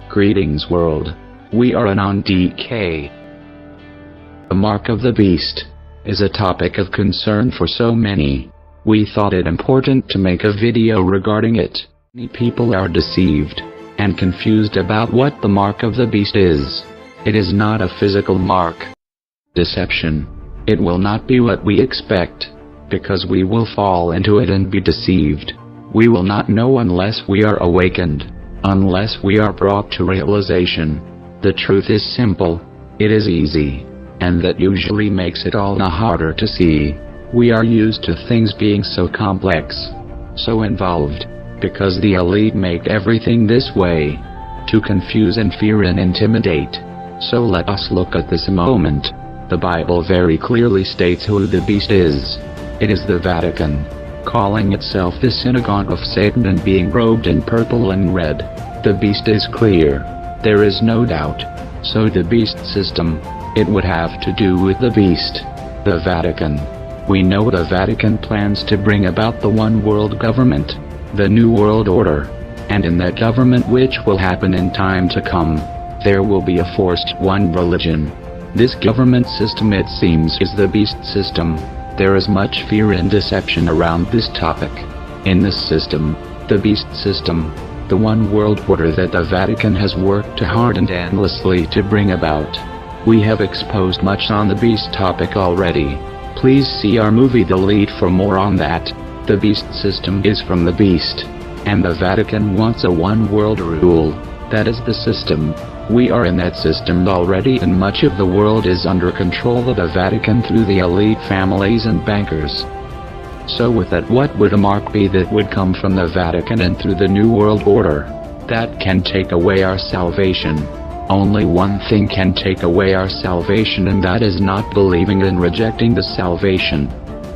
Greetings world. We are on DK. The mark of the beast is a topic of concern for so many. We thought it important to make a video regarding it. Many people are deceived and confused about what the mark of the beast is. It is not a physical mark. Deception. It will not be what we expect, because we will fall into it and be deceived. We will not know unless we are awakened, unless we are brought to realization. The truth is simple, it is easy, and that usually makes it all the harder to see. We are used to things being so complex, so involved, because the elite make everything this way, to confuse and fear and intimidate. So let us look at this a moment. The Bible very clearly states who the beast is. It is the Vatican, calling itself the synagogue of Satan and being robed in purple and red. The beast is clear. There is no doubt. So the beast system, it would have to do with the beast. The Vatican. We know the Vatican plans to bring about the one world government, the new world order. And in that government, which will happen in time to come, there will be a forced one religion. This government system, it seems, is the beast system. There is much fear and deception around this topic. In this system, the beast system, the one world order that the Vatican has worked hard and endlessly to bring about. We have exposed much on the beast topic already. Please see our movie The Lead for more on that. The beast system is from the beast, and the Vatican wants a one world rule. That is the system. We are in that system already, and much of the world is under control of the Vatican through the elite families and bankers. So with that, what would a mark be that would come from the Vatican and through the New World Order, that can take away our salvation? Only one thing can take away our salvation, and that is not believing and rejecting the salvation.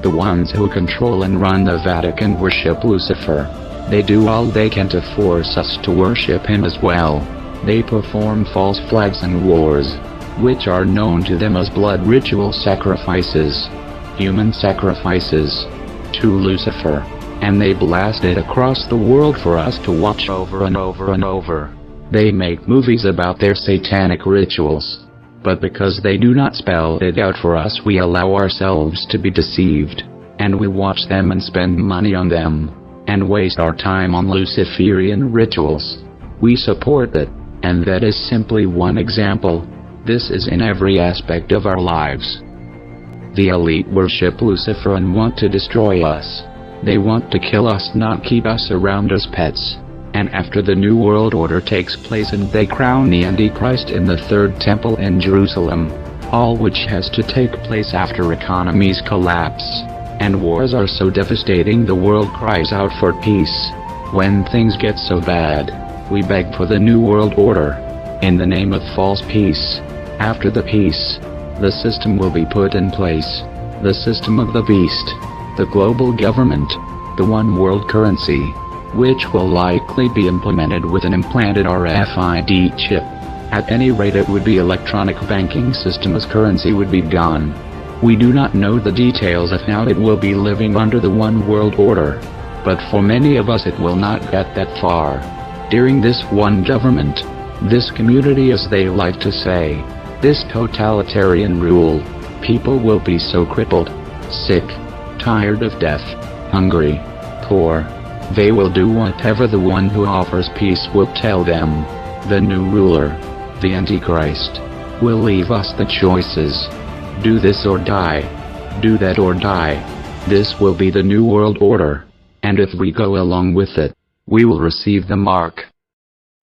The ones who control and run the Vatican worship Lucifer. They do all they can to force us to worship him as well. They perform false flags and wars, which are known to them as blood ritual sacrifices, human sacrifices, to Lucifer, and they blast it across the world for us to watch over and over and over. They make movies about their satanic rituals, but because they do not spell it out for us, we allow ourselves to be deceived, and we watch them and spend money on them, and waste our time on Luciferian rituals. We support it. And that is simply one example. This is in every aspect of our lives. The elite worship Lucifer and want to destroy us. They want to kill us, not keep us around as pets. And after the New World Order takes place and they crown the Antichrist in the third temple in Jerusalem, all which has to take place after economies collapse, and wars are so devastating, the world cries out for peace. When things get so bad, we beg for the New World Order, in the name of false peace. After the peace, the system will be put in place. The system of the beast, the global government, the one world currency, which will likely be implemented with an implanted RFID chip. At any rate, it would be electronic banking system, as currency would be gone. We do not know the details of how it will be living under the one world order. but for many of us it will not get that far. During this one government, this community, as they like to say, this totalitarian rule, people will be so crippled, sick, tired of death, hungry, poor. They will do whatever the one who offers peace will tell them. The new ruler, the Antichrist, will leave us the choices. Do this or die. Do that or die. This will be the new world order, and if we go along with it, we will receive the mark.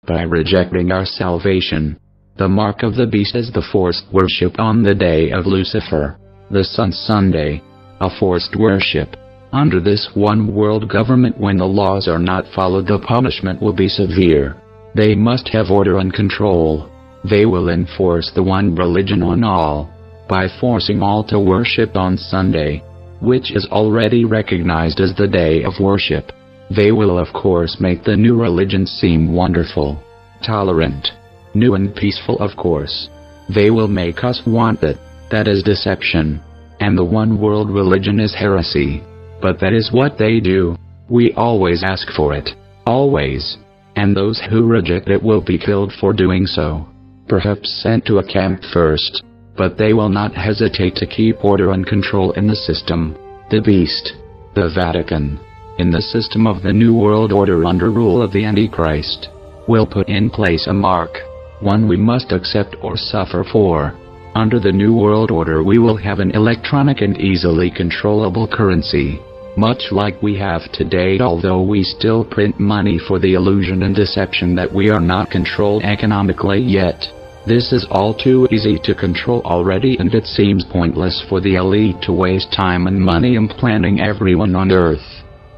By rejecting our salvation, the mark of the beast is the forced worship on the day of Lucifer, the Sun Sunday, a forced worship. Under this one world government, when the laws are not followed, the punishment will be severe. They must have order and control. They will enforce the one religion on all, by forcing all to worship on Sunday, which is already recognized as the day of worship. They will of course make the new religion seem wonderful, tolerant, new and peaceful of course. They will make us want it. That is deception. And the one world religion is heresy. But that is what they do. We always ask for it. Always. And those who reject it will be killed for doing so. Perhaps sent to a camp first. But they will not hesitate to keep order and control in the system. The beast, the Vatican, in the system of the New World Order under rule of the Antichrist, will put in place a mark, one we must accept or suffer for. Under the New World Order we will have an electronic and easily controllable currency, much like we have today, although we still print money for the illusion and deception that we are not controlled economically yet. This is all too easy to control already, and it seems pointless for the elite to waste time and money implanting everyone on Earth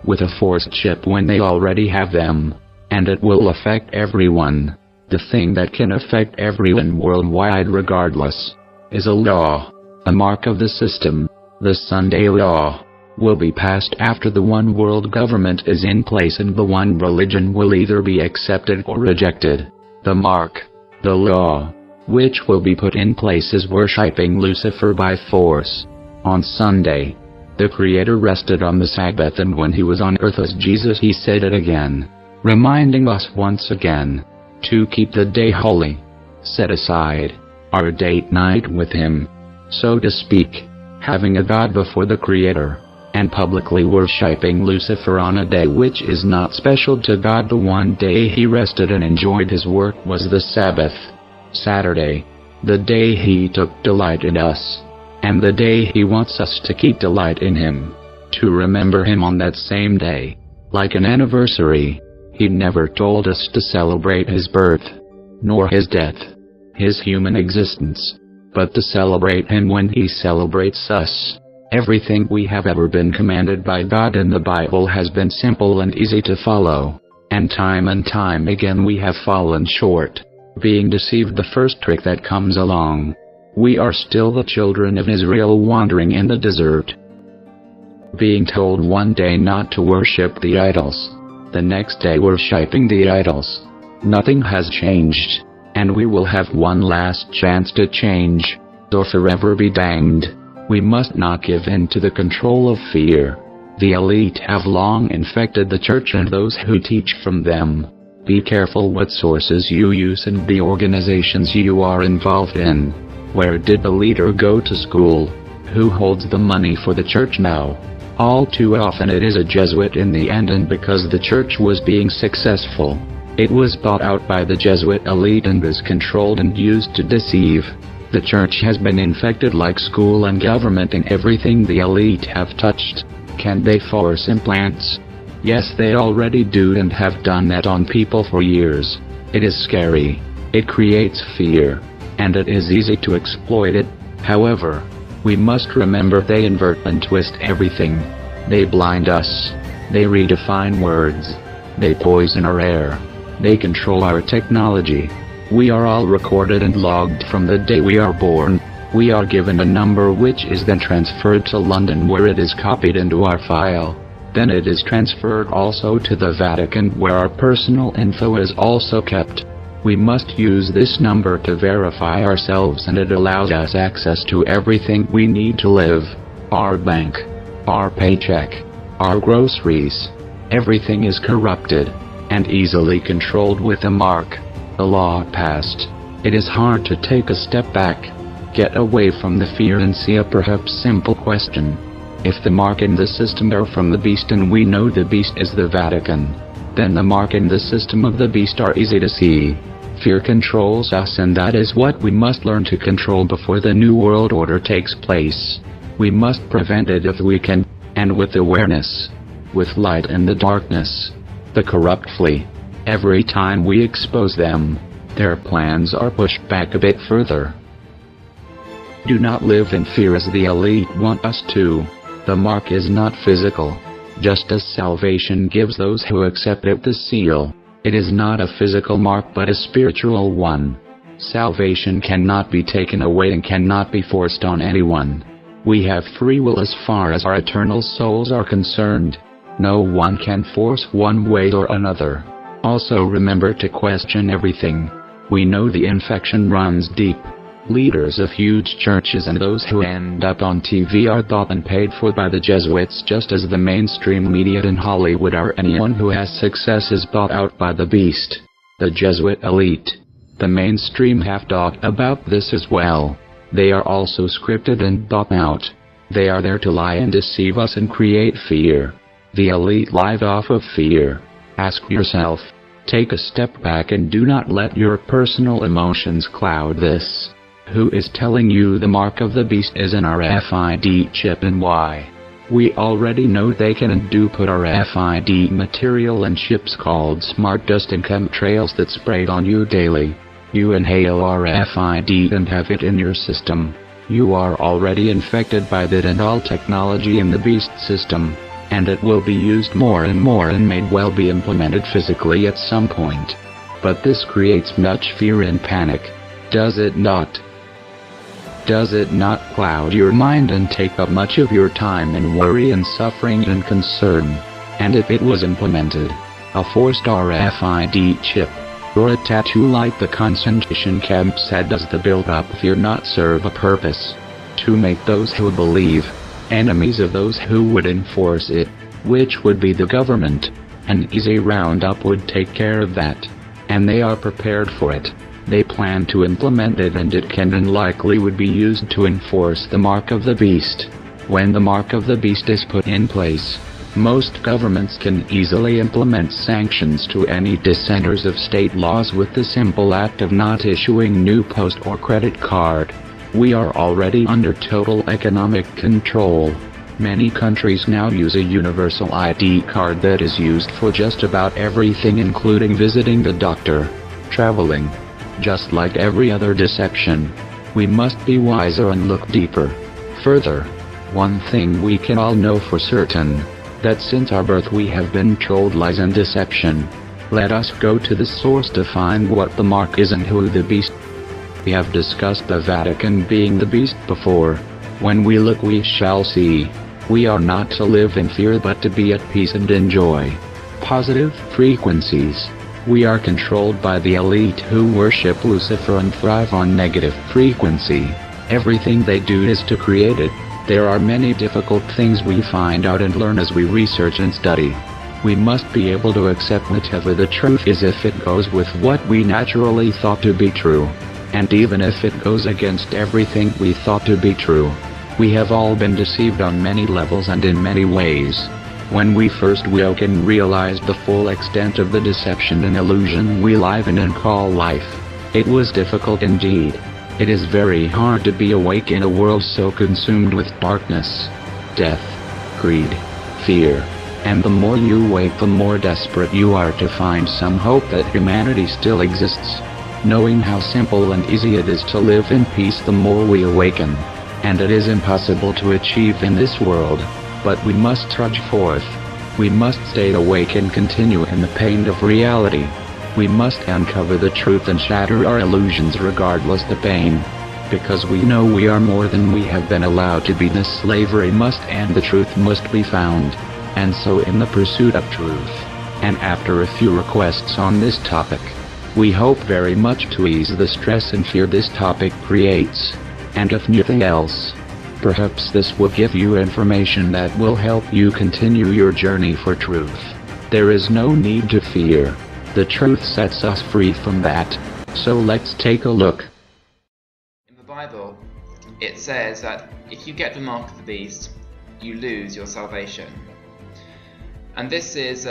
with a forced chip when they already have them. And it will affect everyone. The thing that can affect everyone worldwide regardless is a law, a mark of the system. The Sunday law will be passed after the one world government is in place, and the one religion will either be accepted or rejected. The mark, the law, which will be put in place, is worshipping Lucifer by force. On Sunday, the Creator rested on the Sabbath, and when he was on earth as Jesus, he said it again, reminding us once again to keep the day holy, set aside our date night with him, so to speak, having a God before the Creator, and publicly worshipping Lucifer on a day which is not special to God. The one day he rested and enjoyed his work was the Sabbath, Saturday, the day he took delight in us, and the day he wants us to keep delight in him, to remember him on that same day, like an anniversary. He never told us to celebrate his birth, nor his death, his human existence, but to celebrate him when he celebrates us. Everything we have ever been commanded by God in the Bible has been simple and easy to follow, and time again we have fallen short, being deceived the first trick that comes along. We are still the children of Israel wandering in the desert, being told one day not to worship the idols, the next day worshipping the idols. Nothing has changed, and we will have one last chance to change, or forever be damned. We must not give in to the control of fear. The elite have long infected the church and those who teach from them. Be careful what sources you use and the organizations you are involved in. Where did the leader go to school? Who holds the money for the church now? All too often it is a Jesuit in the end, and because the church was being successful, it was bought out by the Jesuit elite and is controlled and used to deceive. The church has been infected like school and government, and everything the elite have touched. Can they force implants? Yes, they already do and have done that on people for years. It is scary. It creates fear, and it is easy to exploit it. However, we must remember they invert and twist everything. They blind us. They redefine words. They poison our air. They control our technology. We are all recorded and logged from the day we are born. We are given a number which is then transferred to London, where it is copied into our file. Then it is transferred also to the Vatican, where our personal info is also kept. We must use this number to verify ourselves, and it allows us access to everything we need to live. Our bank, our paycheck, our groceries, Everything is corrupted and easily controlled with a mark. The law passed. It is hard to take a step back, get away from the fear and see a perhaps simple question. If the mark and the system are from the beast and we know the beast is the Vatican, then the mark and the system of the beast are easy to see. Fear controls us, and that is what we must learn to control before the New World Order takes place. We must prevent it if we can, and with awareness, with light in the darkness. The corrupt flee. Every time we expose them, their plans are pushed back a bit further. Do not live in fear as the elite want us to. The mark is not physical. Just as salvation gives those who accept it the seal, it is not a physical mark but a spiritual one. Salvation cannot be taken away and cannot be forced on anyone. We have free will as far as our eternal souls are concerned. No one can force one way or another. Also remember to question everything. We know the infection runs deep. Leaders of huge churches and those who end up on TV are bought and paid for by the Jesuits, just as the mainstream media in Hollywood are. Anyone who has success is bought out by the beast, the Jesuit elite. The mainstream have talked about this as well. They are also scripted and bought out. They are there to lie and deceive us and create fear. The elite live off of fear. Ask yourself, take a step back and do not let your personal emotions cloud this. Who is telling you the mark of the beast is an RFID chip and why? We already know they can and do put RFID material in chips called smart dust and chemtrails that spray on you daily. You inhale RFID and have it in your system. You are already infected by that and all technology in the beast system, and it will be used more and more and may well be implemented physically at some point. But this creates much fear and panic, does it not? Does it not cloud your mind and take up much of your time in worry and suffering and concern? And if it was implemented, a forced RFID chip, or a tattoo like the concentration camps had, does the build-up fear not serve a purpose? To make those who believe enemies of those who would enforce it, which would be the government. An easy roundup would take care of that. And they are prepared for it. They plan to implement it, and it can and likely would be used to enforce the mark of the beast. When the mark of the beast is put in place, most governments can easily implement sanctions to any dissenters of state laws with the simple act of not issuing new post or credit card. We are already under total economic control. Many countries now use a universal ID card that is used for just about everything, including visiting the doctor, traveling. Just like every other deception, we must be wiser and look deeper. Further, one thing we can all know for certain, that since our birth we have been told lies and deception. Let us go to the source to find what the mark is and who the beast. We have discussed the Vatican being the beast before. When we look we shall see. We are not to live in fear but to be at peace and enjoy positive frequencies. We are controlled by the elite who worship Lucifer and thrive on negative frequency. Everything they do is to create it. There are many difficult things we find out and learn as we research and study. We must be able to accept whatever the truth is if it goes with what we naturally thought to be true. And even if it goes against everything we thought to be true. We have all been deceived on many levels and in many ways. When we first woke and realized the full extent of the deception and illusion we live in and call life, it was difficult indeed. It is very hard to be awake in a world so consumed with darkness, death, greed, fear, and the more you wake the more desperate you are to find some hope that humanity still exists. Knowing how simple and easy it is to live in peace the more we awaken, and it is impossible to achieve in this world. But we must trudge forth. We must stay awake and continue in the pain of reality. We must uncover the truth and shatter our illusions regardless the pain. Because we know we are more than we have been allowed to be. The slavery must end, the truth must be found. And so in the pursuit of truth, and after a few requests on this topic, we hope very much to ease the stress and fear this topic creates. And if nothing else, perhaps this will give you information that will help you continue your journey for truth. There is no need to fear. The truth sets us free from that. So let's take a look. In the Bible, it says that if you get the mark of the beast, you lose your salvation. And this is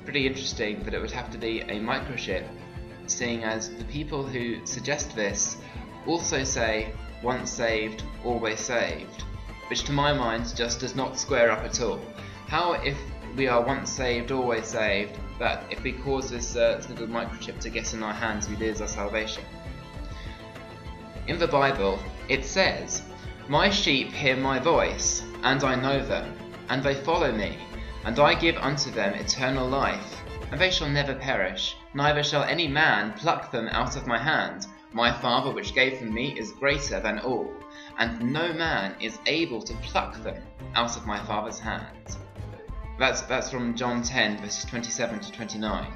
pretty interesting, that it would have to be a microchip, seeing as the people who suggest this also say once saved, always saved, which to my mind just does not square up at all. How, if we are once saved, always saved, that if we cause this little microchip to get in our hands, we lose our salvation? In the Bible, it says, "My sheep hear my voice, and I know them, and they follow me, and I give unto them eternal life, and they shall never perish, neither shall any man pluck them out of my hand. My Father which gave them me is greater than all, and no man is able to pluck them out of my Father's hand." That's from John 10, verses 27 to 29.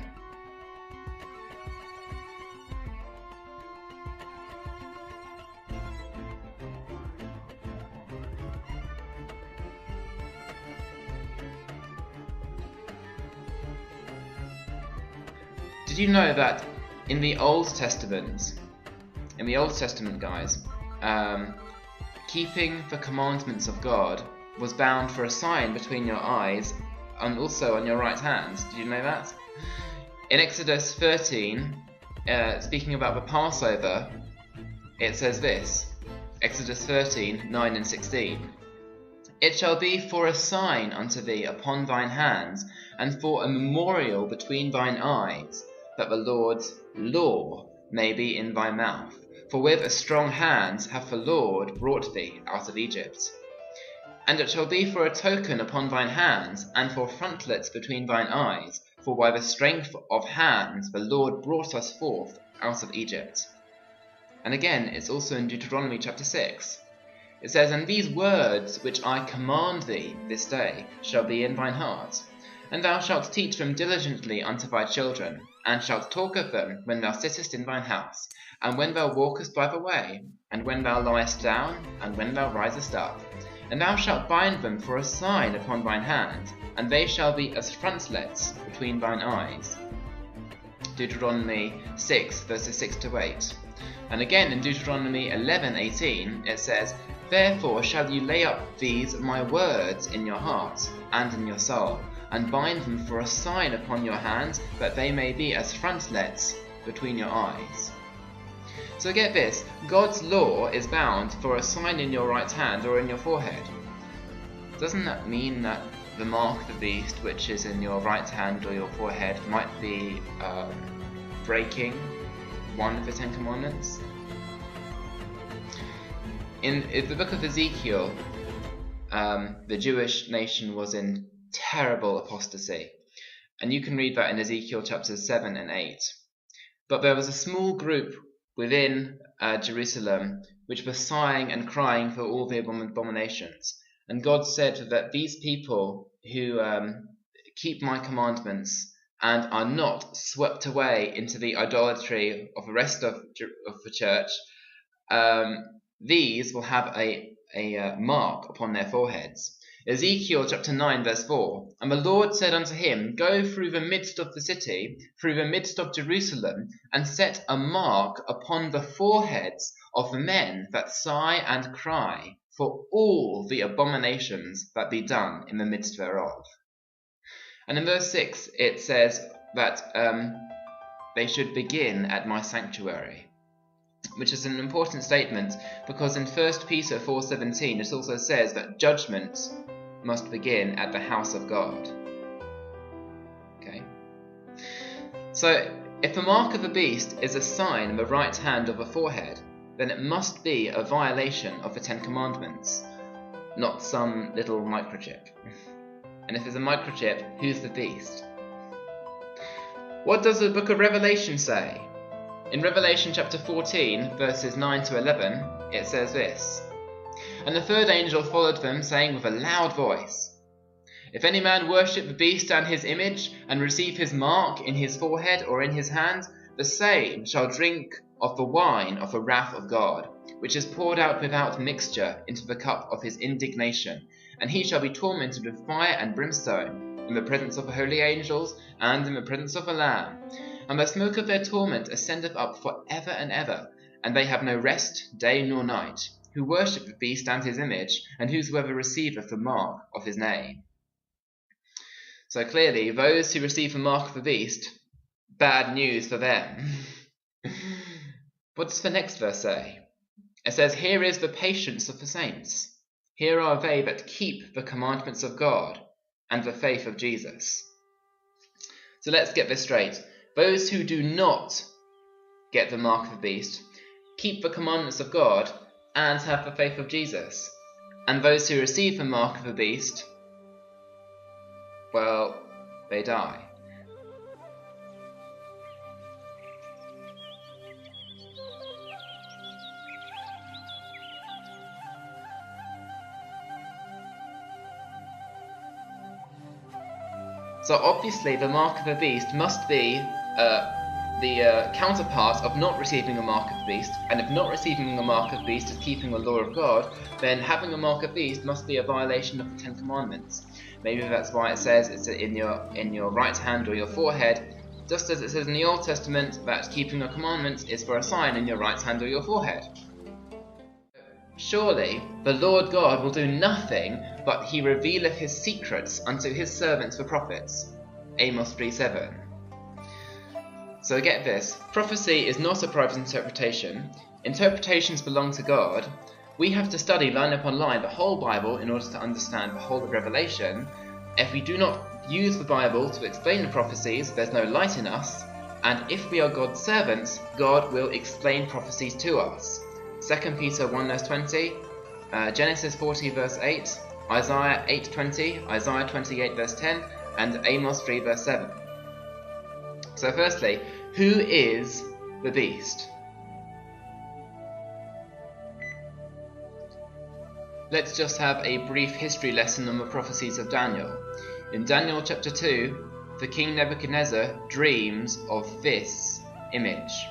Did you know that in the Old Testament, guys, keeping the commandments of God was bound for a sign between your eyes and also on your right hand? Did you know that? In Exodus 13, speaking about the Passover, it says this, Exodus 13, 9 and 16. "It shall be for a sign unto thee upon thine hands, and for a memorial between thine eyes, that the Lord's law may be in thy mouth. For with a strong hand hath the Lord brought thee out of Egypt. And it shall be for a token upon thine hands, and for frontlets between thine eyes, for by the strength of hands the Lord brought us forth out of Egypt." And again, it's also in Deuteronomy chapter 6. It says, "And these words which I command thee this day shall be in thine heart, and thou shalt teach them diligently unto thy children, and shalt talk of them when thou sittest in thine house, and when thou walkest by the way, and when thou liest down, and when thou risest up. And thou shalt bind them for a sign upon thine hand, and they shall be as frontlets between thine eyes." Deuteronomy 6, verses 6 to 8. And again in Deuteronomy 11:18, it says, "Therefore shall you lay up these my words in your heart and in your soul, and bind them for a sign upon your hand, that they may be as frontlets between your eyes." So get this, God's law is bound for a sign in your right hand or in your forehead. Doesn't that mean that the mark of the beast, which is in your right hand or your forehead, might be breaking one of the 10 Commandments? In the book of Ezekiel, the Jewish nation was in terrible apostasy. And you can read that in Ezekiel chapters 7 and 8. But there was a small group within Jerusalem which were sighing and crying for all the abominations. And God said that these people who keep my commandments and are not swept away into the idolatry of the rest of the church, these will have a mark upon their foreheads. Ezekiel chapter 9 verse 4, "And the Lord said unto him, Go through the midst of the city, through the midst of Jerusalem, and set a mark upon the foreheads of the men that sigh and cry, for all the abominations that be done in the midst thereof." And in verse 6 it says that they should begin at my sanctuary, which is an important statement, because in 1 Peter 4:17 it also says that judgment must begin at the house of God. Okay. So if the mark of the beast is a sign in the right hand of the forehead, then it must be a violation of the 10 Commandments, not some little microchip. And if it's a microchip, who's the beast? What does the book of Revelation say? In Revelation chapter 14, verses 9 to 11, it says this, "And the third angel followed them, saying with a loud voice, If any man worship the beast and his image, and receive his mark in his forehead or in his hand, the same shall drink of the wine of the wrath of God, which is poured out without mixture into the cup of his indignation, and he shall be tormented with fire and brimstone in the presence of the holy angels, and in the presence of the Lamb. And the smoke of their torment ascendeth up for ever and ever, and they have no rest day nor night, who worship the beast and his image, and whosoever receiveth the mark of his name. So clearly, those who receive the mark of the beast, bad news for them. What does the next verse say? It says, "Here is the patience of the saints. Here are they that keep the commandments of God and the faith of Jesus." So let's get this straight. Those who do not get the mark of the beast keep the commandments of God and have the faith of Jesus. And those who receive the mark of the beast, well, they die. So obviously the mark of the beast must be the counterpart of not receiving a mark of the beast, and if not receiving a mark of the beast is keeping the law of God, then having a mark of the beast must be a violation of the Ten Commandments. Maybe that's why it says it's in your right hand or your forehead, just as it says in the Old Testament that keeping a commandment is for a sign in your right hand or your forehead. Surely the Lord God will do nothing but he revealeth his secrets unto his servants the prophets. Amos 3:7. So get this, prophecy is not a private interpretation. Interpretations belong to God. We have to study line upon line the whole Bible in order to understand the whole of Revelation. If we do not use the Bible to explain the prophecies, there's no light in us. And if we are God's servants, God will explain prophecies to us. 2 Peter 1 verse 20, Genesis 40 verse 8, Isaiah 8:20, Isaiah 28 verse 10, and Amos 3 verse 7. So firstly, who is the beast? Let's just have a brief history lesson on the prophecies of Daniel. In Daniel chapter 2, the king Nebuchadnezzar dreams of this image,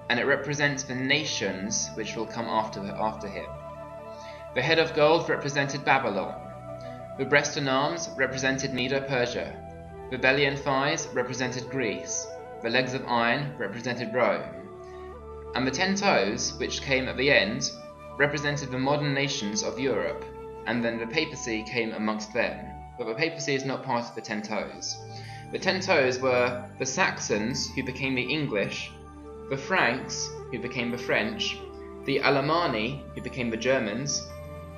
and it represents the nations which will come after him. The head of gold represented Babylon. The breast and arms represented Medo-Persia. The belly and thighs represented Greece. The legs of iron represented Rome. And the 10 toes, which came at the end, represented the modern nations of Europe, and then the papacy came amongst them. But the papacy is not part of the 10 toes. The 10 toes were the Saxons, who became the English, the Franks, who became the French, the Alemanni, who became the Germans,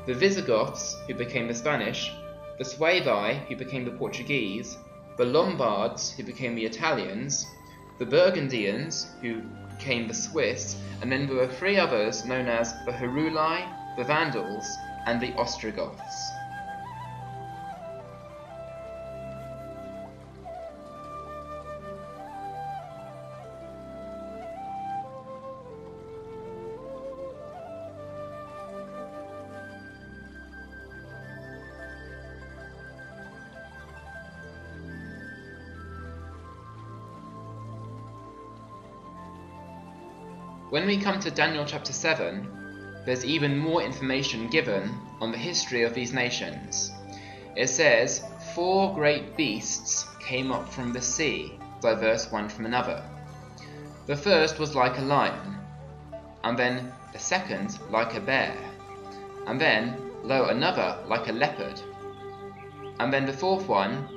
the Visigoths, who became the Spanish, the Suevi, who became the Portuguese, the Lombards, who became the Italians, the Burgundians, who became the Swiss, and then there were 3 others known as the Heruli, the Vandals, and the Ostrogoths. When we come to Daniel chapter 7, there's even more information given on the history of these nations. It says, 4 great beasts came up from the sea, diverse one from another. The first was like a lion, and then the second like a bear, and then, lo, another like a leopard. And then the fourth one,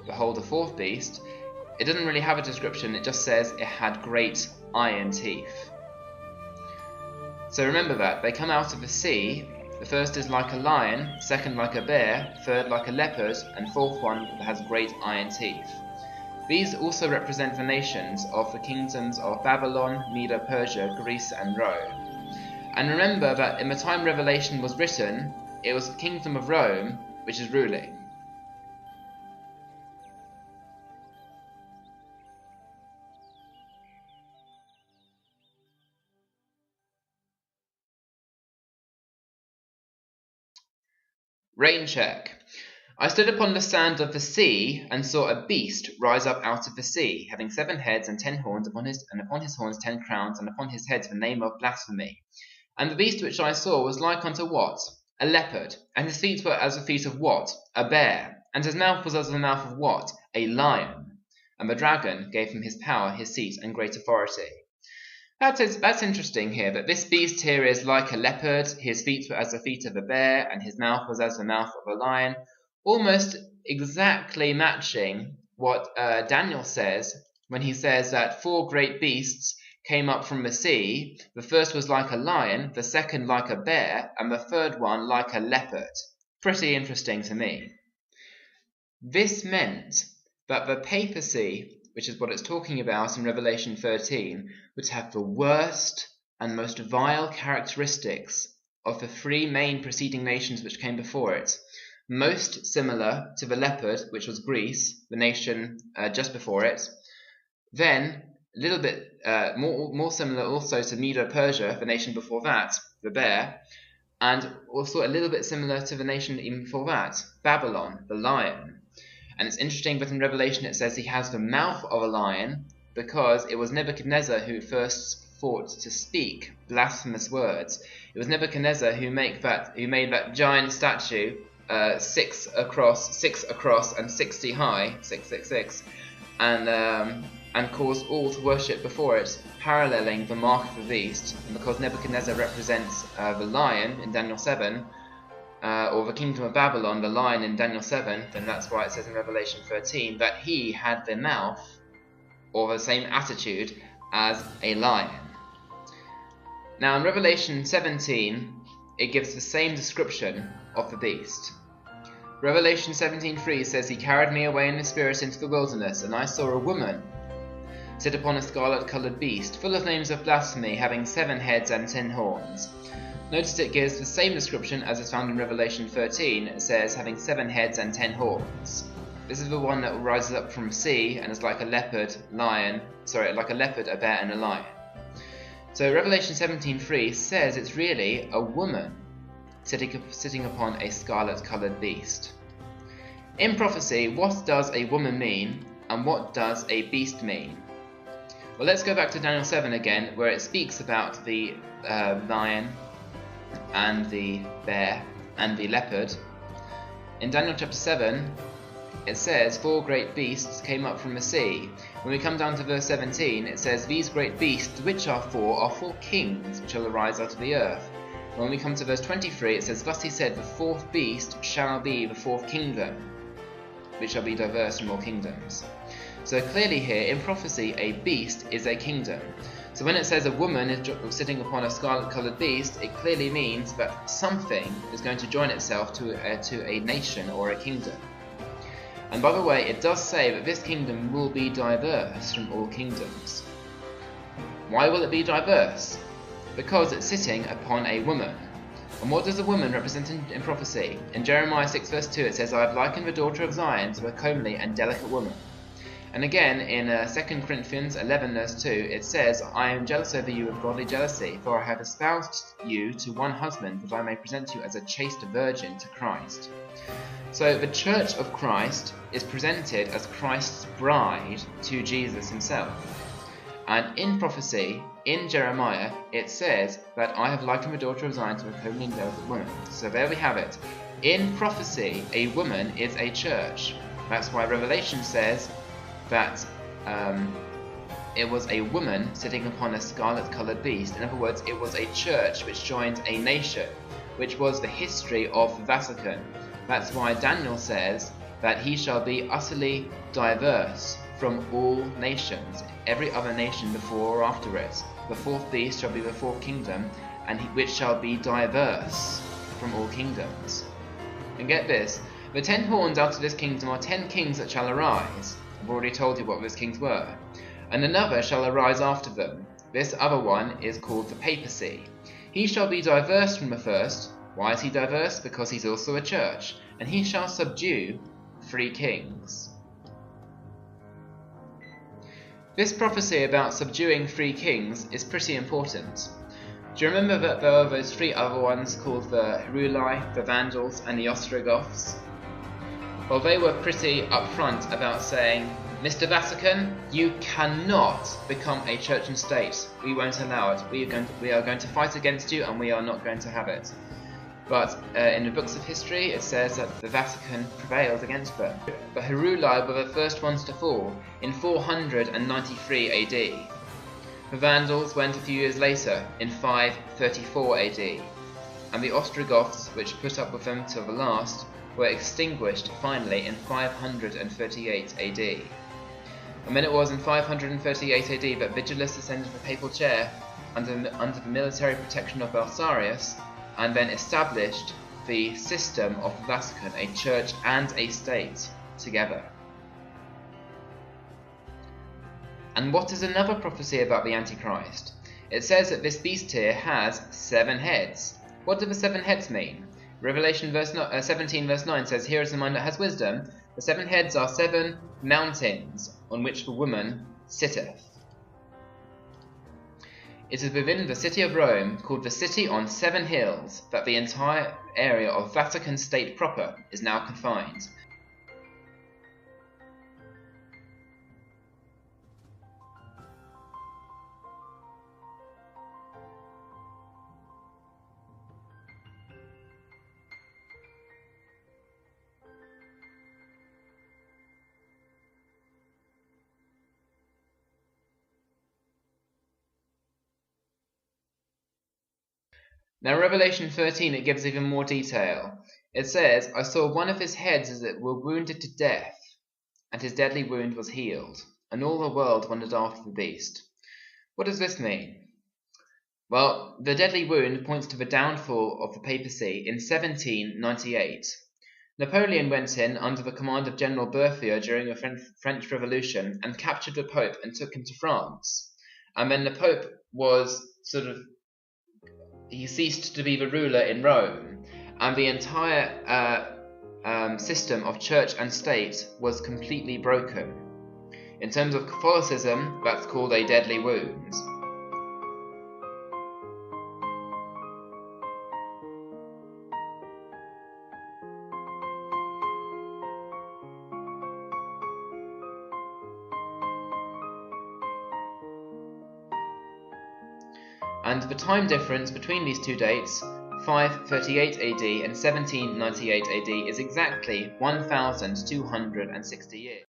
behold the fourth beast, it doesn't really have a description, it just says it had great iron teeth. So remember that, they come out of the sea, the first is like a lion, second like a bear, third like a leopard, and fourth one that has great iron teeth. These also represent the nations of the kingdoms of Babylon, Medo-Persia, Greece and Rome. And remember that in the time Revelation was written, it was the kingdom of Rome which is ruling. Rain check. I stood upon the sand of the sea, and saw a beast rise up out of the sea, having 7 heads and 10 horns, upon his horns 10 crowns, and upon his heads the name of blasphemy. And the beast which I saw was like unto what? A leopard, and his feet were as the feet of what? A bear, And his mouth was as the mouth of what? A lion. And the dragon gave him his power, his seat, and great authority. That's interesting here, that this beast here is like a leopard, his feet were as the feet of a bear, and his mouth was as the mouth of a lion, almost exactly matching what Daniel says when he says that 4 great beasts came up from the sea. The first was like a lion, the second like a bear, and the third one like a leopard. Pretty interesting to me. This meant that the papacy, which is what it's talking about in Revelation 13, would have the worst and most vile characteristics of the 3 main preceding nations which came before it. Most similar to the leopard, which was Greece, the nation just before it. Then a little bit more similar also to Medo-Persia, the nation before that, the bear. And also a little bit similar to the nation even before that, Babylon, the lion. And it's interesting that in Revelation it says he has the mouth of a lion, because it was Nebuchadnezzar who first thought to speak blasphemous words. It was Nebuchadnezzar who made that giant statue 6 across and 60 high, 666, and caused all to worship before it, paralleling the mark of the beast. And because Nebuchadnezzar represents the lion in Daniel 7, or the kingdom of Babylon, the lion in Daniel 7, then that's why it says in Revelation 13 that he had the mouth, or the same attitude, as a lion. Now in Revelation 17, it gives the same description of the beast. Revelation 17:3 says, "He carried me away in the spirit into the wilderness, and I saw a woman sit upon a scarlet-coloured beast, full of names of blasphemy, having 7 heads and 10 horns." Notice it gives the same description as is found in Revelation 13. It says, having 7 heads and 10 horns. This is the one that rises up from the sea and is like a leopard, like a leopard, a bear, and a lion. So Revelation 17:3 says it's really a woman sitting upon a scarlet-coloured beast. In prophecy, what does a woman mean, and what does a beast mean? Well, let's go back to Daniel 7 again, where it speaks about the lion and the bear and the leopard. In Daniel chapter 7, it says 4 great beasts came up from the sea. When we come down to verse 17, it says, "These great beasts, which are 4 kings, which shall arise out of the earth." When we come to verse 23, it says, "Thus he said, the 4th beast shall be the 4th kingdom, which shall be diverse from all kingdoms." So clearly here, in prophecy, a beast is a kingdom. So when it says a woman is sitting upon a scarlet-coloured beast, it clearly means that something is going to join itself to a nation or a kingdom. And by the way, it does say that this kingdom will be diverse from all kingdoms. Why will it be diverse? Because it's sitting upon a woman. And what does a woman represent in prophecy? In Jeremiah 6 verse 2 it says, "I have likened the daughter of Zion to a comely and delicate woman." And again in 2 Corinthians 11 verse 2 it says, "I am jealous over you with godly jealousy, for I have espoused you to one husband, that I may present you as a chaste virgin to Christ." So the church of Christ is presented as Christ's bride to Jesus himself. And in prophecy, in Jeremiah, it says that I have likened the daughter of Zion to a comely and delicate woman. So there we have it. In prophecy, a woman is a church. That's why Revelation says that it was a woman sitting upon a scarlet-coloured beast. In other words, it was a church which joined a nation, which was the history of the Vatican. That's why Daniel says that he shall be utterly diverse from all nations, every other nation before or after it. The 4th beast shall be the 4th kingdom, and which shall be diverse from all kingdoms. And get this, the 10 horns out of this kingdom are 10 kings that shall arise. I've already told you what those kings were. And another shall arise after them. This other one is called the papacy. He shall be diverse from the first. Why is he diverse? Because he's also a church. And he shall subdue 3 kings. This prophecy about subduing 3 kings is pretty important. Do you remember that there were those 3 other ones called the Heruli, the Vandals, and the Ostrogoths? Well, they were pretty upfront about saying, "Mr. Vatican, you cannot become a church and state. We won't allow it. We are going to fight against you, and we are not going to have it." but in the books of history it says that the Vatican prevailed against them. The Heruli were the first ones to fall in 493 AD. The Vandals went a few years later in 534 AD, and the Ostrogoths, which put up with them till the last, were extinguished finally in 538 AD. And then it was in 538 AD that Vigilus ascended the papal chair under the military protection of Belisarius, and then established the system of the Vatican, a church and a state, together. And what is another prophecy about the Antichrist? It says that this beast here has 7 heads. What do the 7 heads mean? Revelation 17 verse 9 says, "Here is the mind that has wisdom. The 7 heads are 7 mountains on which the woman sitteth." It is within the city of Rome, called the City on 7 Hills, that the entire area of Vatican State proper is now confined. Now Revelation 13, it gives even more detail. It says, "I saw one of his heads as it were wounded to death, and his deadly wound was healed, and all the world wondered after the beast." What does this mean? Well, the deadly wound points to the downfall of the papacy in 1798. Napoleon went in under the command of General Berthier during the French Revolution and captured the Pope and took him to France. And then the Pope was he ceased to be the ruler in Rome, and the entire system of church and state was completely broken. In terms of Catholicism, that's called a deadly wound. And the time difference between these two dates, 538 AD and 1798 AD, is exactly 1,260 years.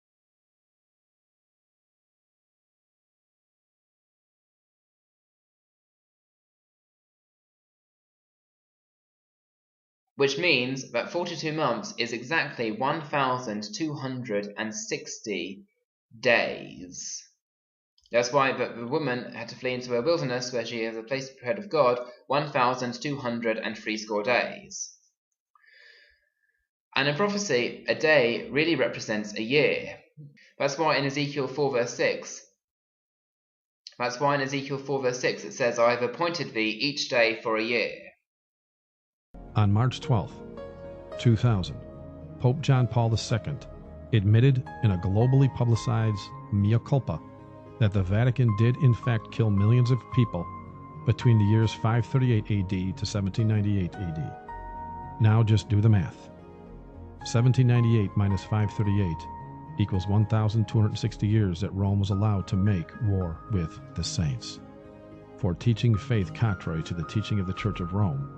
Which means that 42 months is exactly 1,260 days. That's why the woman had to flee into a wilderness where she has a place prepared of God 1,260 days. And in prophecy, a day really represents a year. That's why in Ezekiel 4 verse 6, it says, "I have appointed thee each day for a year." On March 12, 2000, Pope John Paul II admitted in a globally publicized mea culpa that the Vatican did in fact kill millions of people between the years 538 AD to 1798 AD. Now just do the math. 1798 minus 538 equals 1,260 years that Rome was allowed to make war with the saints. For teaching faith contrary to the teaching of the Church of Rome,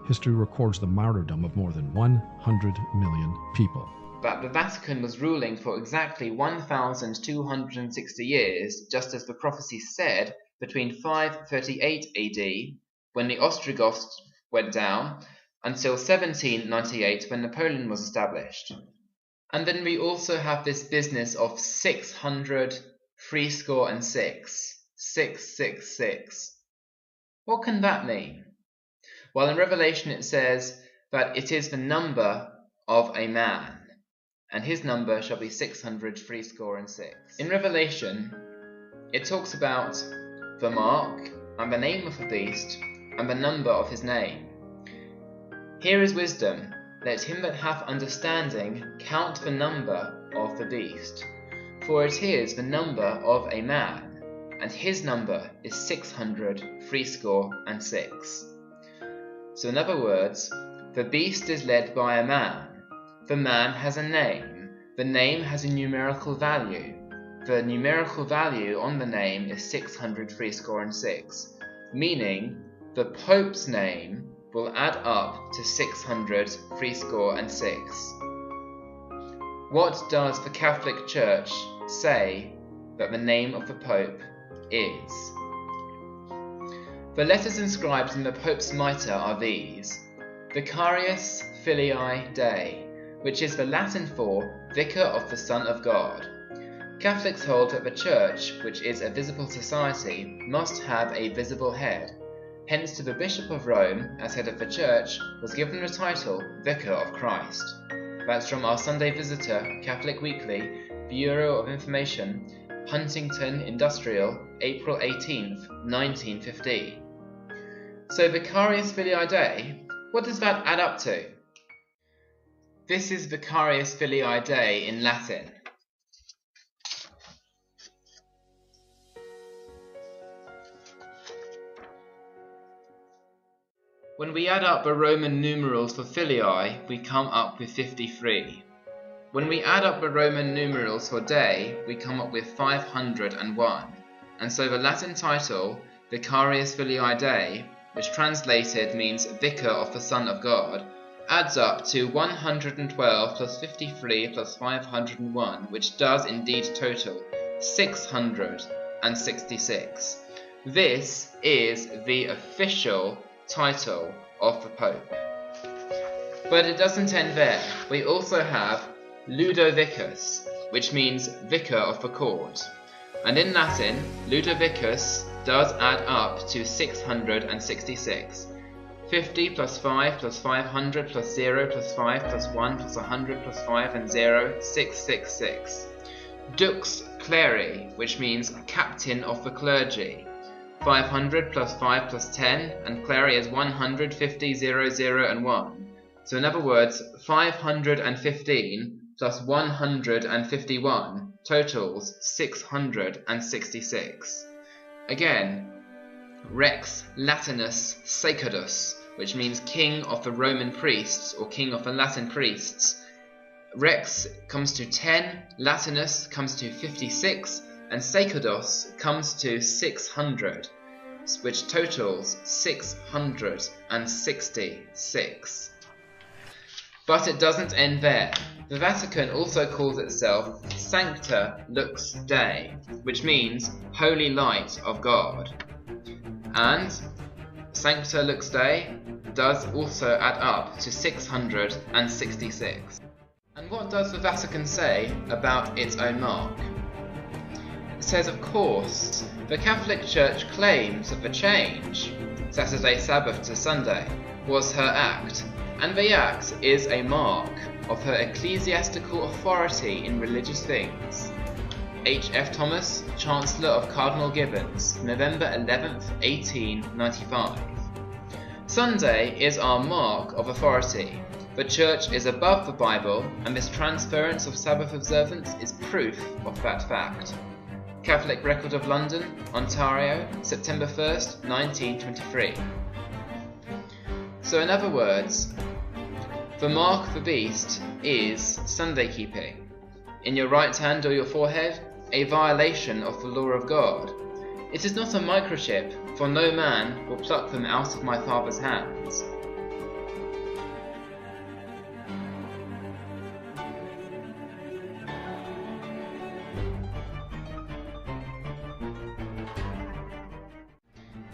history records the martyrdom of more than 100 million people. But the Vatican was ruling for exactly 1,260 years, just as the prophecy said, between 538 AD, when the Ostrogoths went down, until 1798, when Napoleon was established. And then we also have this business of 666. 666. What can that mean? Well, in Revelation it says that it is the number of a man, and his number shall be 666. In Revelation, it talks about the mark, and the name of the beast, and the number of his name. Here is wisdom. Let him that hath understanding count the number of the beast, for it is the number of a man, and his number is 666. So in other words, the beast is led by a man. The man has a name. The name has a numerical value. The numerical value on the name is 666, meaning the Pope's name will add up to 666. What does the Catholic Church say that the name of the Pope is? The letters inscribed in the Pope's mitre are these: Vicarius Filii Dei, which is the Latin for Vicar of the Son of God. Catholics hold that the Church, which is a visible society, must have a visible head. Hence to the Bishop of Rome, as head of the Church, was given the title Vicar of Christ. That's from our Sunday Visitor, Catholic Weekly, Bureau of Information, Huntington Industrial, April 18th, 1915. So Vicarius Filii Dei, what does that add up to? This is Vicarius Filii Dei in Latin. When we add up the Roman numerals for filii, we come up with 53. When we add up the Roman numerals for Dei, we come up with 501. And so the Latin title, Vicarius Filii Dei, which translated means Vicar of the Son of God, adds up to 112 plus 53 plus 501, which does indeed total 666. This is the official title of the Pope. But it doesn't end there. We also have Ludovicus, which means Vicar of the Court. And in Latin, Ludovicus does add up to 666. 50 plus 5 plus 500 plus 0 plus 5 plus 1 plus 100 plus 5 and 0, 666. Dux Cleri, which means Captain of the Clergy. 500 plus 5 plus 10, and Cleri is 100, 50, 0, 0 and 1. So in other words, 515 plus 151 totals 666. Again, Rex Latinus Sacerdus, which means King of the Roman priests or King of the Latin priests. Rex comes to 10, Latinus comes to 56, and Sacerdus comes to 600, which totals 666. But it doesn't end there. The Vatican also calls itself Sancta Lux Dei, which means Holy Light of God. And Sancta Lux Dei does also add up to 666. And what does the Vatican say about its own mark? It says, of course, the Catholic Church claims that the change, Saturday Sabbath to Sunday, was her act, and the act is a mark of her ecclesiastical authority in religious things. H. F. Thomas, Chancellor of Cardinal Gibbons, November 11th, 1895. Sunday is our mark of authority. The Church is above the Bible, and this transference of Sabbath observance is proof of that fact. Catholic Record of London, Ontario, September 1st, 1923. So in other words, the mark of the beast is Sunday keeping. In your right hand or your forehead, a violation of the law of God. It is not a microchip, for no man will pluck them out of my Father's hands.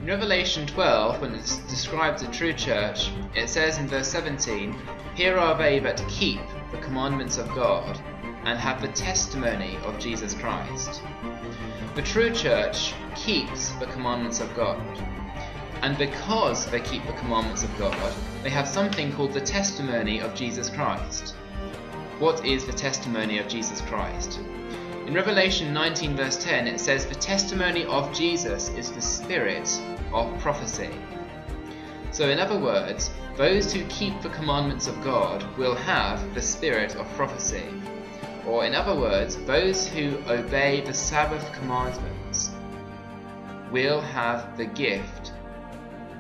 In Revelation 12, when it describes the true church, it says in verse 17, "Here are they that keep the commandments of God, and have the testimony of Jesus Christ." The true church keeps the commandments of God. And because they keep the commandments of God, they have something called the testimony of Jesus Christ. What is the testimony of Jesus Christ? In Revelation 19 verse 10 it says, "The testimony of Jesus is the spirit of prophecy." So in other words, those who keep the commandments of God will have the spirit of prophecy. Or in other words, those who obey the Sabbath commandments will have the gift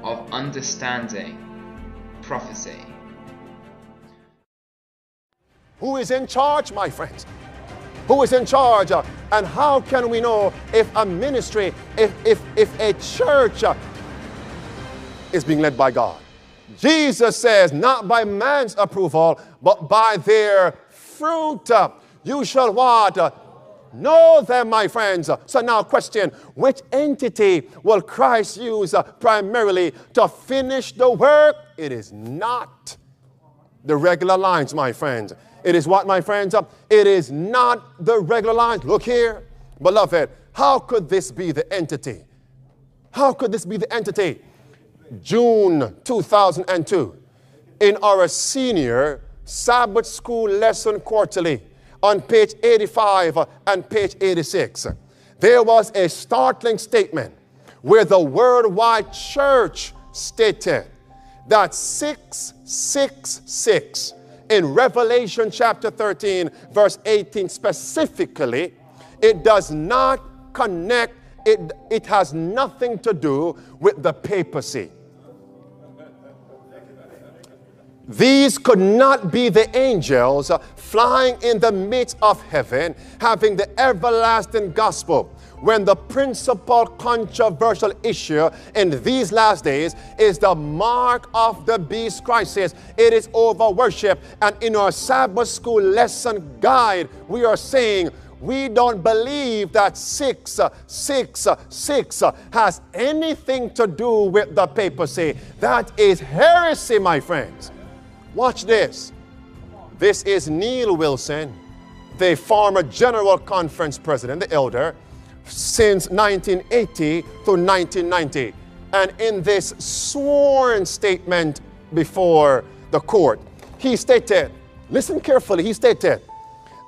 of understanding prophecy. Who is in charge, my friends? Who is in charge? And how can we know if a ministry, if a church is being led by God? Jesus says, not by man's approval, but by their fruit. You shall what? Know them, my friends. So now question, which entity will Christ use primarily to finish the work? It is not the regular lines, my friends. It is what, my friends? It is not the regular lines. Look here, beloved, how could this be the entity? How could this be the entity? June 2002, in our senior Sabbath school lesson quarterly, on page 85 and page 86, there was a startling statement where the worldwide church stated that 666 in Revelation chapter 13, verse 18 specifically, it does not connect, it has nothing to do with the papacy. These could not be the angels flying in the midst of heaven, having the everlasting gospel, when the principal controversial issue in these last days is the mark of the beast crisis. It is over worship. And in our Sabbath school lesson guide, we are saying we don't believe that 666 has anything to do with the papacy. That is heresy, my friends. Watch this. This is Neil Wilson, the former General Conference president, the elder, since 1980 to 1990. And in this sworn statement before the court, he stated, listen carefully, he stated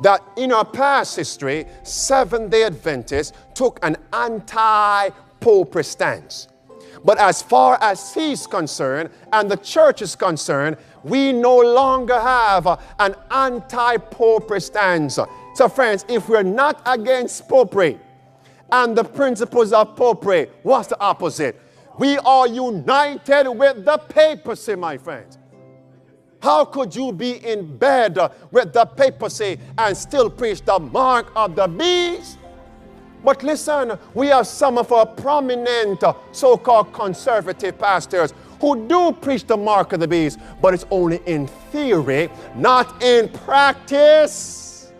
that in our past history, Seventh-day Adventists took an anti-popery stance. But as far as he's concerned and the church is concerned, we no longer have an anti-popery stance. So friends, if we're not against popery and the principles of popery, what's the opposite? We are united with the papacy, my friends. How could you be in bed with the papacy and still preach the mark of the beast? But listen, we have some of our prominent so-called conservative pastors who do preach the mark of the beast, but it's only in theory, not in practice.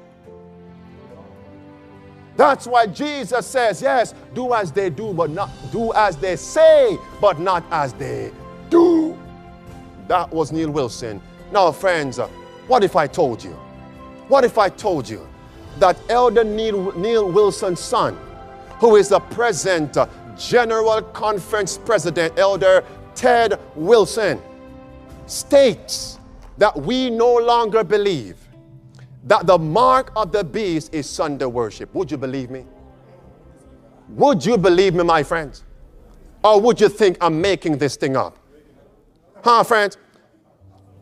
That's why Jesus says, yes, do as they do, but not do as they say, but not as they do. That was Neil Wilson. Now, friends, what if I told you? What if I told you that Elder Neil Wilson's son, who is the present General Conference President, Elder Ted Wilson, states that we no longer believe that the mark of the beast is Sunday worship? Would you believe me? Would you believe me, my friends? Or would you think I'm making this thing up? Huh, friends?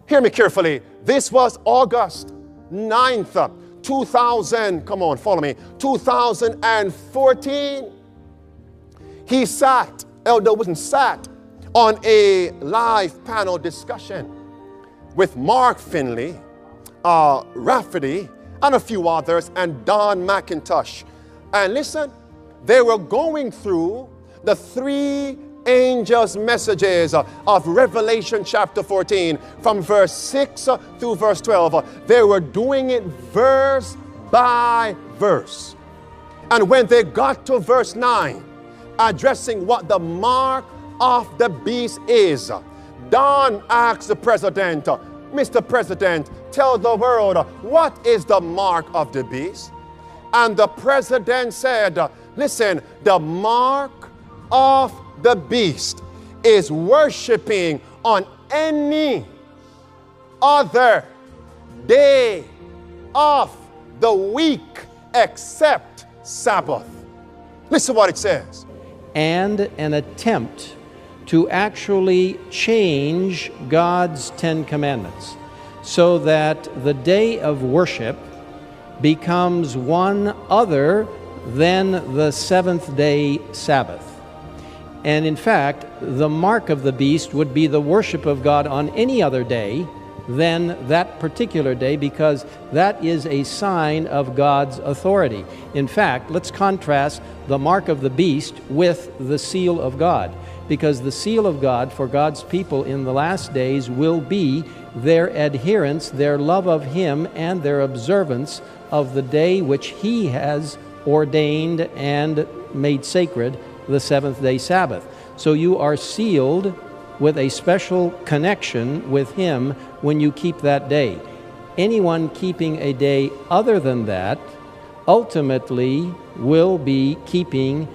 Hear me carefully. This was August 9th, 2000, come on, follow me, 2014. He sat, Elder Wilson sat on a live panel discussion with Mark Finley, Rafferty, and a few others, and Don McIntosh. And listen, they were going through the three angels' messages of Revelation chapter 14 from verse 6 through verse 12. They were doing it verse by verse. And when they got to verse 9, addressing what the mark of the beast is, Don asked the president, Mr. President, tell the world, what is the mark of the beast? And the president said, listen, the mark of the beast is worshiping on any other day of the week except Sabbath. Listen what it says. And an attempt to actually change God's 10 Commandments so that the day of worship becomes one other than the seventh-day Sabbath. And in fact, the mark of the beast would be the worship of God on any other day than that particular day, because that is a sign of God's authority. In fact, let's contrast the mark of the beast with the seal of God, because the seal of God for God's people in the last days will be their adherence, their love of Him, and their observance of the day which He has ordained and made sacred, the seventh-day Sabbath. So you are sealed with a special connection with Him when you keep that day. Anyone keeping a day other than that ultimately will be keeping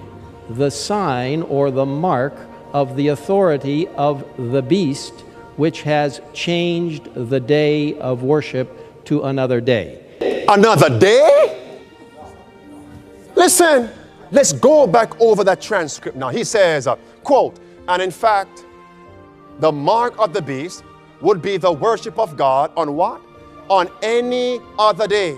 the sign or the mark of the authority of the beast, which has changed the day of worship to another day. Another day? Listen, let's go back over that transcript now. He says, quote, and in fact, the mark of the beast would be the worship of God on what? On any other day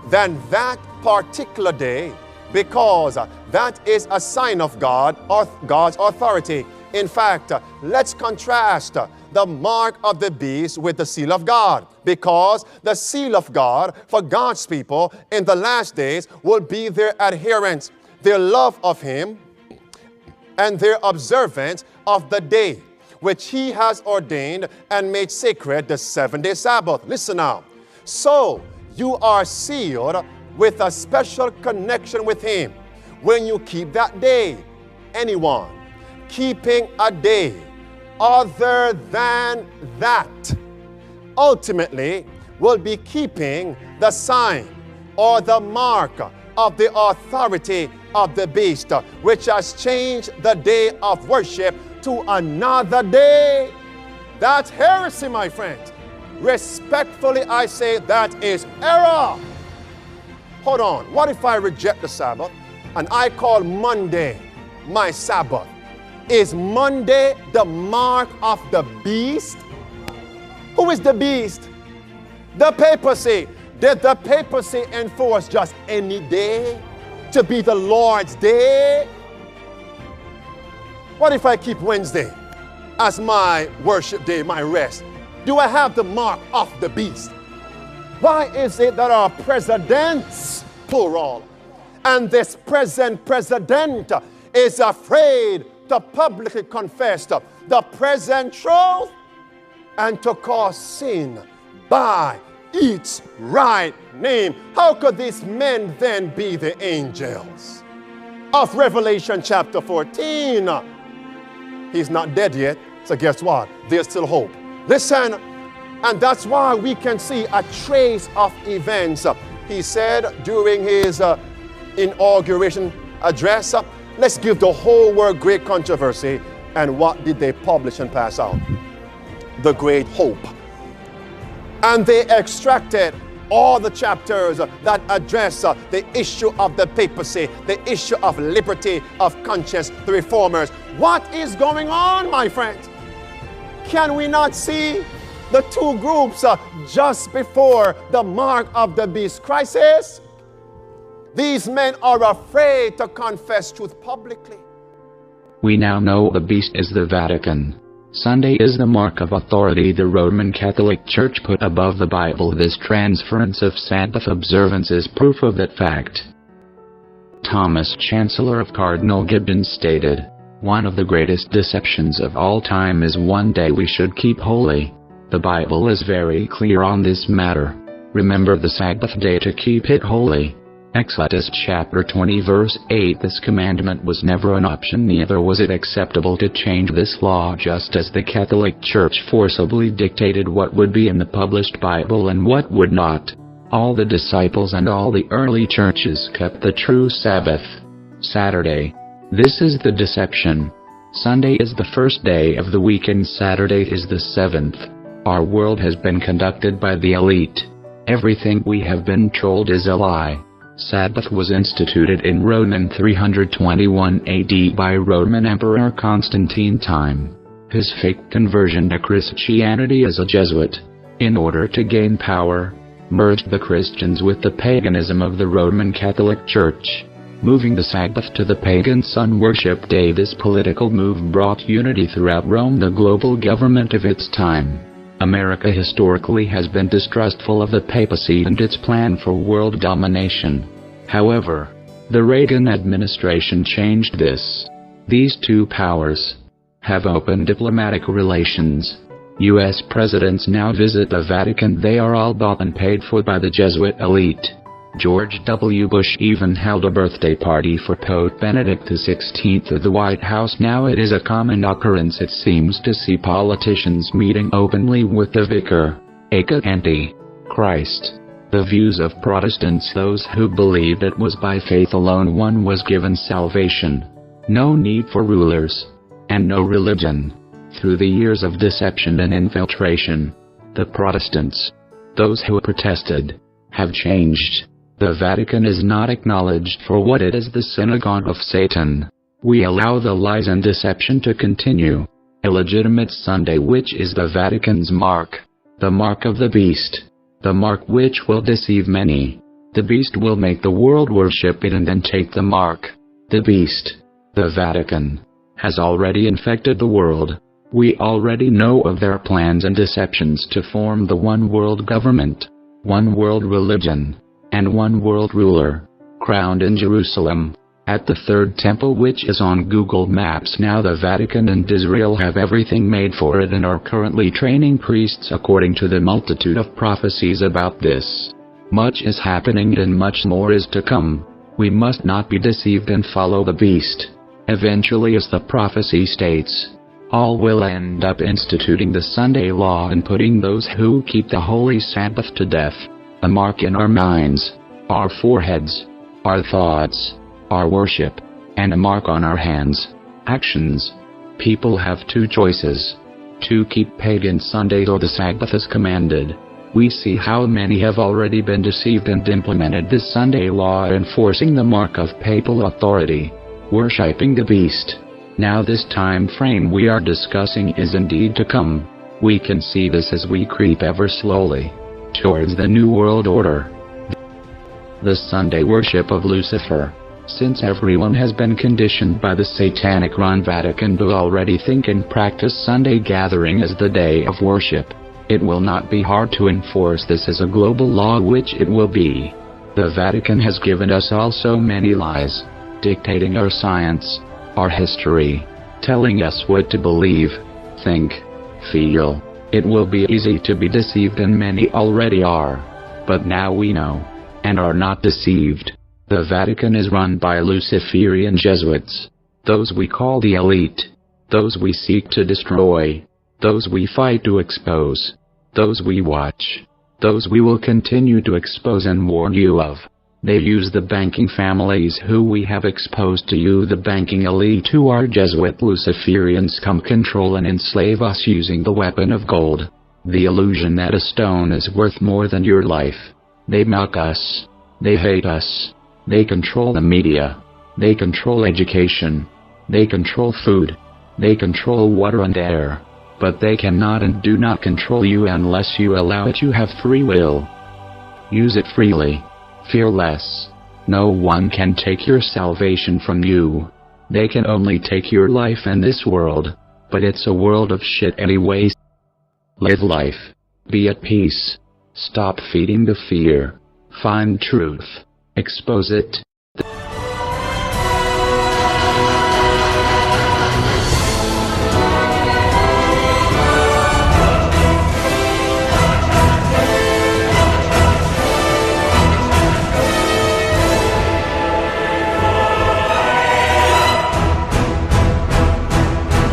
than that particular day, because that is a sign of God or God's authority. In fact, let's contrast the mark of the beast with the seal of God, because the seal of God for God's people in the last days will be their adherence, their love of Him, and their observance of the day which He has ordained and made sacred, the seventh-day Sabbath. Listen now. So you are sealed with a special connection with Him when you keep that day. Anyone keeping a day other than that ultimately will be keeping the sign or the mark of the authority of the beast, which has changed the day of worship to another day. That's heresy, my friends. Respectfully, I say that is error. Hold on. What if I reject the Sabbath and I call Monday my Sabbath? Is Monday the mark of the beast? Who is the beast? The papacy. Did the papacy enforce just any day to be the Lord's day? What if I keep Wednesday as my worship day, my rest? Do I have the mark of the beast? Why is it that our presidents, plural, and this present president is afraid to publicly confess the present truth and to call sin by its right name? How could these men then be the angels of Revelation chapter 14? He's not dead yet, so guess what? There's still hope. Listen, and that's why we can see a trace of events. He said during his inauguration address, let's give the whole world great controversy. And what did they publish and pass out? The great hope. And they extracted all the chapters that address the issue of the papacy, the issue of liberty of conscience, the reformers. What is going on, my friends? Can we not see the two groups just before the mark of the beast crisis? These men are afraid to confess truth publicly. We now know the beast is the Vatican. Sunday is the mark of authority the Roman Catholic Church put above the Bible. This transference of Sabbath observance is proof of that fact. Thomas, Chancellor of Cardinal Gibbon, stated, "One of the greatest deceptions of all time is one day we should keep holy. The Bible is very clear on this matter. Remember the Sabbath day to keep it holy." Exodus chapter 20 verse 8. This commandment was never an option, neither was it acceptable to change this law, just as the Catholic Church forcibly dictated what would be in the published Bible and what would not. All the disciples and all the early churches kept the true Sabbath, Saturday. This is the deception. Sunday is the first day of the week and Saturday is the seventh. Our world has been conducted by the elite. Everything we have been told is a lie. Sabbath was instituted in Rome in 321 AD by Roman Emperor Constantine time. His fake conversion to Christianity as a Jesuit, in order to gain power, merged the Christians with the paganism of the Roman Catholic Church, moving the Sabbath to the pagan sun worship day. This political move brought unity throughout Rome, the global government of its time. America historically has been distrustful of the papacy and its plan for world domination. However, the Reagan administration changed this. These two powers, have open diplomatic relations. U.S. presidents now visit the Vatican. They are all bought and paid for by the Jesuit elite. George W. Bush even held a birthday party for Pope Benedict XVI at the White House. Now it is a common occurrence, it seems, to see politicians meeting openly with the vicar, aka Antichrist. The views of Protestants, those who believed it was by faith alone one was given salvation, no need for rulers, and no religion. Through the years of deception and infiltration, the Protestants, those who protested, have changed. The Vatican is not acknowledged for what it is, the synagogue of Satan. We allow the lies and deception to continue. Illegitimate Sunday, which is the Vatican's mark, the mark of the beast, the mark which will deceive many. The beast will make the world worship it and then take the mark. The beast, the Vatican, has already infected the world. We already know of their plans and deceptions to form the one world government, one world religion, and one world ruler, crowned in Jerusalem, at the third temple, which is on Google Maps now. The Vatican and Israel have everything made for it and are currently training priests according to the multitude of prophecies about this. Much is happening and much more is to come. We must not be deceived and follow the beast. Eventually, as the prophecy states, all will end up instituting the Sunday law and putting those who keep the holy Sabbath to death. A mark in our minds, our foreheads, our thoughts, our worship, and a mark on our hands, actions. People have two choices: to keep pagan Sundays or the Sabbath as commanded. We see how many have already been deceived and implemented this Sunday law, enforcing the mark of papal authority, worshipping the beast. Now this time frame we are discussing is indeed to come. We can see this as we creep ever slowly towards the New World Order, the Sunday worship of Lucifer. Since everyone has been conditioned by the satanic-run Vatican to already think and practice Sunday gathering as the day of worship, it will not be hard to enforce this as a global law, which it will be. The Vatican has given us all so many lies, dictating our science, our history, telling us what to believe, think, feel. It will be easy to be deceived, and many already are. But now we know, and are not deceived. The Vatican is run by Luciferian Jesuits, those we call the elite, those we seek to destroy, those we fight to expose, those we watch, those we will continue to expose and warn you of. They use the banking families who we have exposed to you, the banking elite, who are Jesuit Luciferians, come control and enslave us using the weapon of gold, the illusion that a stone is worth more than your life. They mock us, they hate us, they control the media, they control education, they control food, they control water and air, but they cannot and do not control you unless you allow it. You have free will. Use it freely. Fear less. No one can take your salvation from you. They can only take your life in this world, but it's a world of shit anyways. Live life. Be at peace. Stop feeding the fear. Find truth. Expose it.